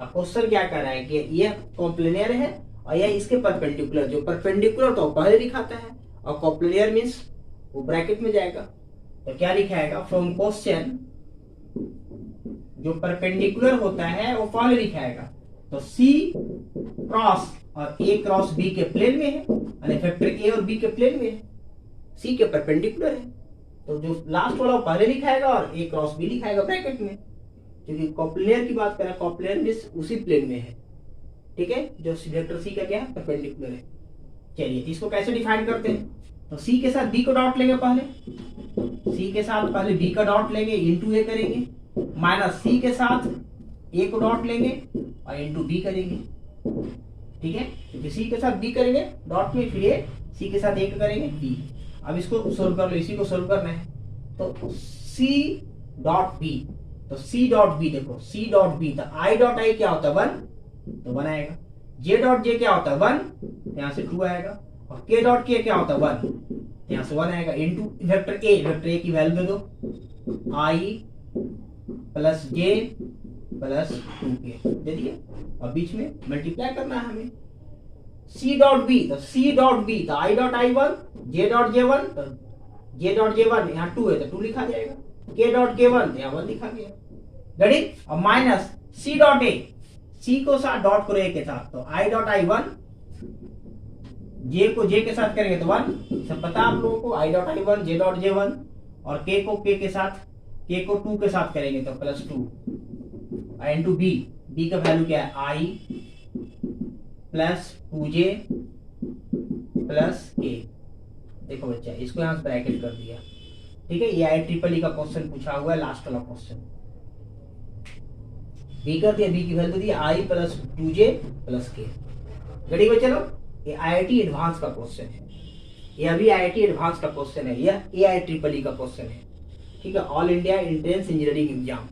Speaker 1: अब क्वेश्चन क्या कर रहा है कि यह कॉम्प्लेनर है और यह इसके परपेंडिकुलर, जो परपेंडिकुलर तो पहले लिखाता है और कॉम्प्लेनर मींस वो ब्रैकेट में जाएगा। तो क्या लिखाएगा, फ्रॉम क्वेश्चन जो परपेंडिकुलर होता है वो पहले लिखाएगा। तो सी क्रॉस और ए क्रॉस बी के प्लेन में है, यानी वेक्टर ए और बी के प्लेन में है, सी के परपेंडिकुलर है। तो जो लास्ट वाला पहले लिखाएगा और ए क्रॉस बी लिखाएगा ब्रैकेट में, क्योंकि कॉप्लेनर की बात करें, कॉप्लेनर मींस उसी प्लेन में है। ठीक है, जो वेक्टर सी का क्या है, परपेंडिकुलर है। चलिए इसको कैसे डिफाइन करते हैं, तो सी के साथ बी को डॉट लेंगे, पहले सी के साथ पहले बी का डॉट लेंगे, इंटू ए करेंगे, माइनस सी के साथ ए को डॉट लेंगे और इंटू बी करेंगे। ठीक है, क्योंकि सी के साथ बी करेंगे डॉट में, फिर ए सी के साथ ए करेंगे बी। अब इसको सोल्व कर लो, इसी को सोल्व करना है। तो सी डॉट बी, तो सी डॉट बी देखो, सी डॉट बी, तो आई डॉट आई क्या होता है 1, तो 1 आएगा। जे डॉट जे क्या होता है 1, यहाँ से 2 आएगा। और के डॉट के क्या होता है 1, यहाँ से 1 आएगा। इंटू वेक्टर ए की वैल्यू दे दो, आई प्लस जे प्लस 2k दे दिए, और बीच में मल्टीप्लाई करना है हमें। सी डॉट बी, तो सी डॉट बी, तो I dot I 1, J dot J 1, तो जे डॉट जे 1 यहाँ 2 है तो 2 लिखा जाएगा, के डॉट के 1 यहाँ 1 लिखा गया। गणित, और माइनस सी डॉट ए, सी को साथ डॉट करो ए के साथ, तो आई डॉट आई 1, जे को जे के साथ करेंगे तो 1, सब पता आप लोगों को, I dot I 1, J dot J 1, और के को के के साथ, के को 2 के साथ करेंगे तो प्लस 2, इंटू बी, बी का वैल्यू क्या है आई प्लस 2j प्लस के। देखो बच्चा, इसको यहां ब्रैकेट कर दिया। ठीक है, ये IEEE का क्वेश्चन पूछा हुआ है, लास्ट वाला क्वेश्चन। बी कर दिया, बी की वैल्यू दी आई प्लस 2j प्लस के। गड़ी में चलो, ये IIT एडवांस का क्वेश्चन है, ये अभी IIT एडवांस का क्वेश्चन है, यह AIEEE का क्वेश्चन है। ठीक है, all India entrance engineering exam.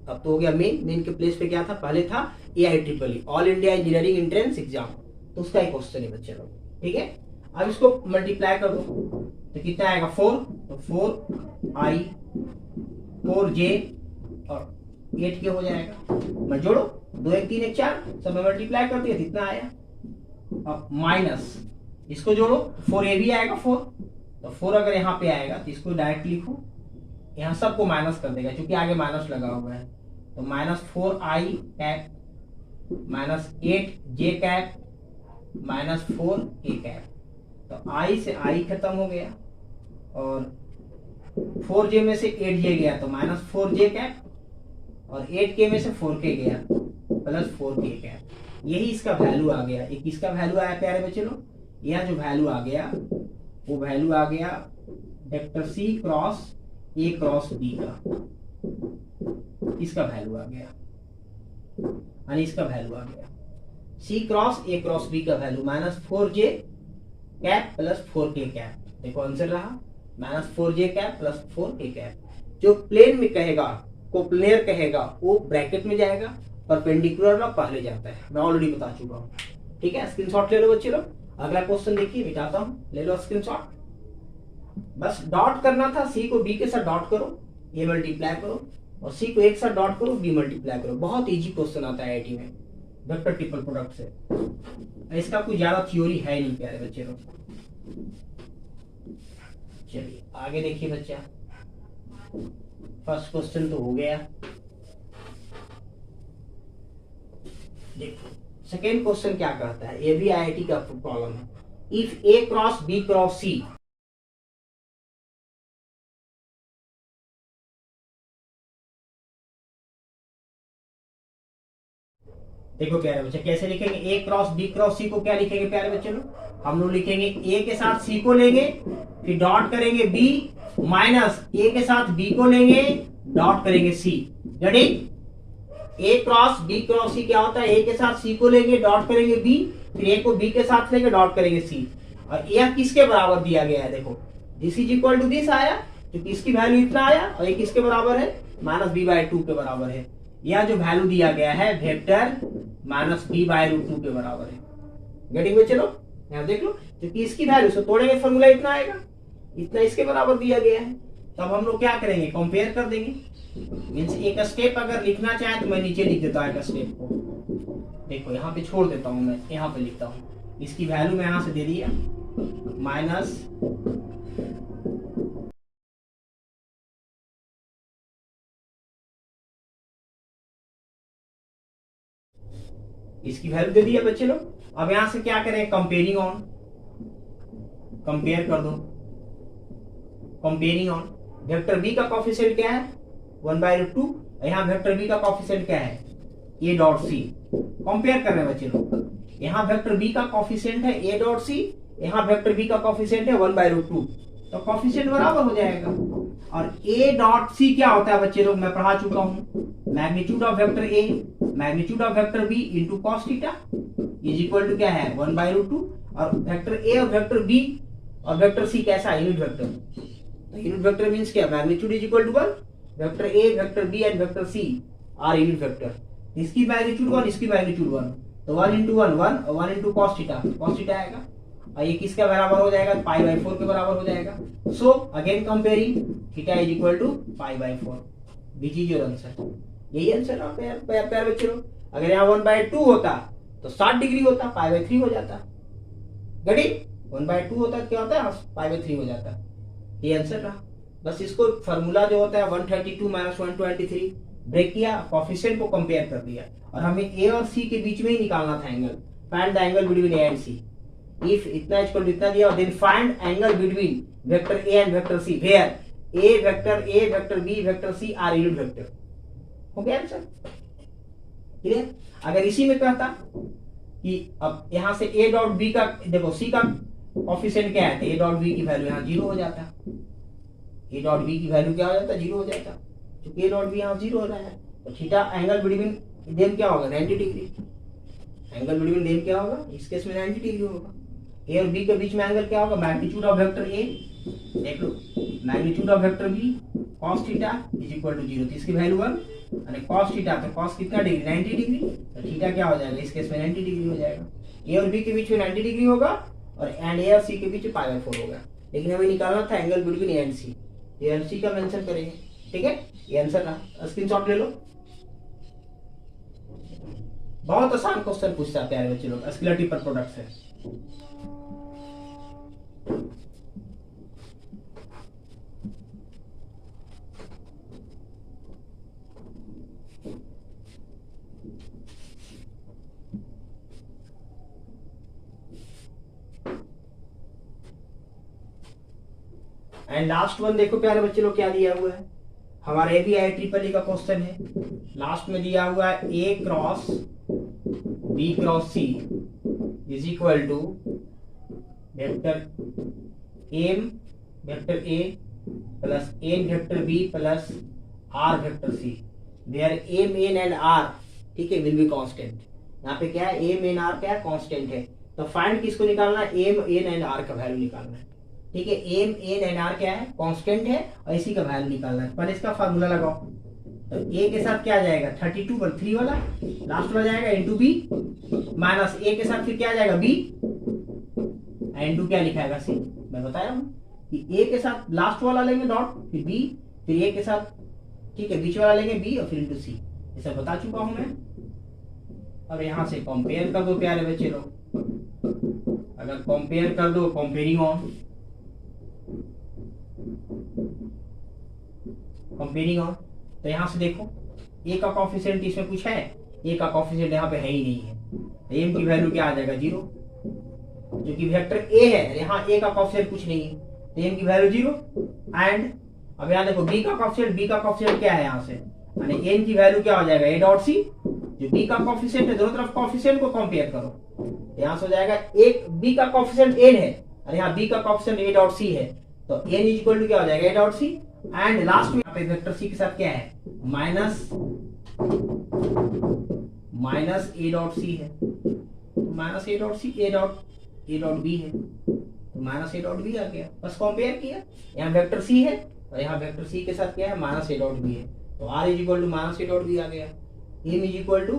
Speaker 1: अब तो हो गया मेन के प्लेस पे क्या था, पहले था AIEEE all India engineering entrance exam, तो उसका एक क्वेश्चन है बच्चे लोग। ठीक है, अब इसको मल्टीप्लाई कर दो तो कितना आएगा 4, तो 4i 4j और 8k हो जाएगा। मैं जोड़ो, 2 1 3 1 4, सब में मल्टीप्लाई कर दिया, कितना आया। अब माइनस इसको जोड़ो, 4a भी आएगा 4, तो 4 अगर यहाँ पे आएगा तो इसको डायरेक्ट लिखो, यहाँ सबको माइनस कर देगा क्योंकि आगे माइनस लगा हुआ है। तो minus 4i cap minus 8j cap minus 4k cap, तो i से i खत्म हो गया और 4j में से 8j गया तो माइनस 4j कैप और 8k में से 4k गया प्लस 4k कैप। यही इसका वैल्यू आ गया। एक इसका वैल्यू आया प्यारे बच्चे लोग, यह जो वैल्यू आ गया वो वैल्यू आ गया वेक्टर सी क्रॉस ए क्रॉस बी का, इसका वैल्यू आ गया, यानी इसका वैल्यू आ गया सी क्रॉस ए क्रॉस बी का value minus 4j cap plus 4k cap. देखो आंसर रहा minus 4j cap plus 4k cap. जो प्लेन में कहेगा, कोप्लेनर कहेगा, वो ब्रैकेट में जाएगा, परपेंडिकुलर में पहले जाता है, मैं ऑलरेडी बता चुका हूँ। ठीक है, स्क्रीनशॉट ले लो बच्चे लोग। अगला क्वेश्चन देखिए, मिटाता हूँ, ले लो स्क्रीनशॉट। बस डॉट करना था, सी को बी के साथ डॉट करो, ए मल्टीप्लाई करो, और सी को एक साथ डॉट करो, बी मल्टीप्लाई करो। बहुत इजी क्वेश्चन आता है आईआईटी में वेक्टर ट्रिपल प्रोडक्ट से। इसका कोई ज्यादा थ्योरी है नहीं प्यारे बच्चे लोग। चलिए आगे देखिए बच्चा, फर्स्ट क्वेश्चन तो हो गया। देखो सेकेंड क्वेश्चन क्या कहता है, ये भी आईआईटी का प्रॉब्लम है। If A cross B cross C, देखो प्यारे बच्चे कैसे लिखेंगे, A cross B cross C को क्या लिखेंगे प्यारे बच्चे लोग, हम लोग लिखेंगे ए के साथ सी को लेंगे, फिर डॉट करेंगे बी, माइनस ए के साथ बी को लेंगे, डॉट करेंगे सी। रेडी, ए क्रॉस बी क्रॉस सी क्या होता है, ए के साथ सी को लेंगे, डॉट करेंगे बी, फिर ए को बी के साथ लेंगे, डॉट करेंगे सी। और यह किसके बराबर दिया गया है, देखो this is equal to this आया, क्योंकि इसकी वैल्यू इतना आया, और ये किसके बराबर है, माइनस बी बाई टू के बराबर है। यह जो वैल्यू दिया गया है vector minus b by root two के बराबर है। गेटिंग में, चलो यहाँ देख लो, क्योंकि इसकी वैल्यू से तोड़ेंगे फॉर्मूला इतना आएगा, इतना इसके बराबर दिया गया है। तब हम लोग क्या करेंगे, कंपेयर कर देंगे। मीन्स एक स्टेप अगर लिखना चाहे तो मैं नीचे लिख देता हूँ एक स्टेप को, देखो यहाँ पे छोड़ देता हूँ, मैं यहाँ पे लिखता हूँ, इसकी वैल्यू मैं यहाँ से दे दिया माइनस इसकी वैल्यू दे दिया बच्चे लोग। अब यहां से क्या करें, कंपेयरिंग ऑन, कंपेयर कर दो, कंपेयरिंग ऑन वेक्टर बी का कोफिशिएंट क्या है 1/√2, यहाँ वेक्टर बी का कोफिशिएंट क्या है ए डॉट सी, कंपेयर कर रहे हैं बच्चे लोग। यहाँ वेक्टर बी का कोफिशिएंट है ए डॉट सी, यहाँ वेक्टर बी का कोफिशिएंट है 1/√2, तो कोफिशिएंट बराबर हो जाएगा। और ए डॉट सी क्या होता है बच्चे लोग, मैं पढ़ा चुका हूं, magnitude of vector A magnitude of vector b into cos theta is equal to क्या है 1/√2। और वेक्टर ए और वेक्टर बी और वेक्टर सी कैसा है, यूनिट वेक्टर, तो यूनिट वेक्टर मींस क्या, magnitude is equal to 1, vector A vector B and vector c are unit vector, इसकी मैग्नीट्यूड 1 इसकी मैग्नीट्यूड 1, तो 1 इंटू 1 1 और 1 इंटू कॉस थीटा आएगा, और ये किसका बराबर हो जाएगा, π/4 के बराबर हो जाएगा। So again comparing theta is equal to π/4, which is your answer, यही आंसर आप प्यार बच्चे लोग। अगर यहाँ 1/2 होता तो 60 डिग्री होता, π/3 हो जाता, गड़ी 1/2 होता क्या होता है π/3 हो जाता, ये आंसर रहा। बस इसको फार्मूला जो होता है 132 माइनस 123 ब्रेक किया, कोफिशिएंट को कंपेयर कर दिया, और हमें ए और सी के बीच में ही निकालना था angle, find the angle between A and c. If इतना इक्वल टू इतना दिया, then find angle between vector A and vector C where a vector b vector c are unit vector. हो गया आंसर क्लियर। अगर इसी में कहता कि अब यहां से ए डॉट बी का, देखो सी का कोफिशिएंट क्या है, ए डॉट बी की वैल्यू यहाँ 0 हो जाता, ए डॉट बी की वैल्यू क्या हो जाता, 0 हो जाता, क्योंकि ए डॉट बी यहाँ 0 हो रहा है, तो थीटा एंगल बिटवीन देम क्या होगा 90 डिग्री, एंगल बिटवीन देम क्या होगा, इस केस में 90 डिग्री होगा। ए और बी के बीच में एंगल क्या होगा, मैग्नीट्यूड ऑफ वेक्टर ए, देख लो magnitude of vector B cos theta is equal to 0, तो इसकी वैल्यू 1, और cos थीटा तो cos कितना डिग्री 90 डिग्री, तो थीटा क्या हो जाएगा इस केस में 90 डिग्री हो जाएगा। ए और बी के बीच में 90 डिग्री होगा, और एंड ए और सी के बीच में π/4 होगा, लेकिन हमें निकालना था angle between A and C, A and C का मेंशन करेंगे, ठीक है। ये आंसर रहा, स्क्रीनशॉट ले लो। बहुत आसान क्वेश्चन पूछता है प्यारे बच्चे लोग, स्केलर ट्रिपल प्रोडक्ट से। एंड लास्ट वन देखो प्यारे बच्चे लोग क्या दिया हुआ है, हमारे भी आई ट्रिपल ई का क्वेश्चन है। लास्ट में दिया हुआ है A cross B cross C is equal to vector M vector A plus N vector B plus R vector C, where M N and R, ठीक है, विल बी कांस्टेंट। यहाँ पे क्या है, एम एन आर क्या है, constant है, तो फाइंड किसको निकालना है, एम एन एंड आर का वैल्यू निकालना है, ठीक है। एम एन एन आर क्या है, कांस्टेंट है, और इसी का वैल्यू निकालना है। पहले इसका फार्मूला लगाओ, तो ए के साथ क्या आ जाएगा 32 पर 3 वाला लास्ट वाला जाएगा इंटू बी, माइनस ए के साथ फिर क्या आ जाएगा बी, इंटू क्या लिखाएगा सी। मैं बताया हूँ कि ए के साथ लास्ट वाला लेंगे डॉट, फिर बी, फिर ए के साथ, ठीक है, बीच वाला लेंगे बी, और फिर इंटू सी, ऐसा बता चुका हूं मैं। अब यहां से कंपेयर कर दो प्यारे बच्चे लोग, अगर कंपेयर कर दो, कंपेयरिंग ऑन, कंपेयरिंग ऑन, तो यहां से देखो ए का कोफिशिएंट इसमें कुछ है, ए का कोफिशिएंट यहाँ पे है ही नहीं है, एम की वैल्यू क्या आ जाएगा 0, जो कि वेक्टर ए है, यहाँ ए का कोएफिशिएंट कुछ नहीं है, तो एम की वैल्यू 0। एंड अब यहाँ देखो बी का कोएफिशिएंट क्या है यहाँ से, यानी एन की वैल्यू क्या हो जाएगा ए डॉट सी, जो बी का कोएफिशिएंट है, दोनों तरफ कोएफिशिएंट को कंपेयर करो, यहाँ से हो जाएगा एक बी का कोएफिशिएंट एन है और यहाँ बी का कोएफिशिएंट ए डॉट सी है, तो एन इज इक्वल टू क्या हो जाएगा a dot c. And last में यहाँ पे वेक्टर सी के साथ क्या है, माइनस ए डॉट सी है, माइनस ए डॉट सी, ए डॉट बी है, तो माइनस ए डॉट बी आ गया, बस कंपेयर किया, यहाँ वेक्टर सी है और यहाँ वेक्टर सी के साथ क्या है, माइनस ए डॉट बी है, तो R is equal to minus A dot B आ गया, एम इज इक्वल टू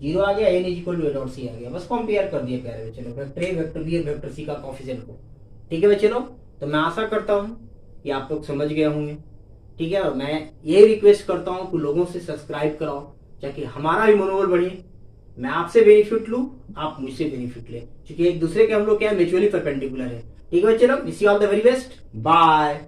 Speaker 1: 0 आ गया, N is equal to A dot C आ गया, बस कंपेयर कर दिया प्यारे बच्चों, वेक्टर ए, वेक्टर बी और वेक्टर सी का कोएफिशिएंट को। ठीक है बच्चों, तो मैं आशा करता हूँ कि आप लोग समझ गए होंगे। ठीक है, और मैं ये रिक्वेस्ट करता हूँ कि लोगों से सब्सक्राइब कराओ ताकि हमारा भी मनोबल बढ़े, मैं आपसे बेनिफिट लूं, आप मुझसे बेनिफिट लें, क्योंकि एक दूसरे के हम लोग क्या म्यूचुअली परपेंडिकुलर है। ठीक है चलो, wish you all the very best, bye.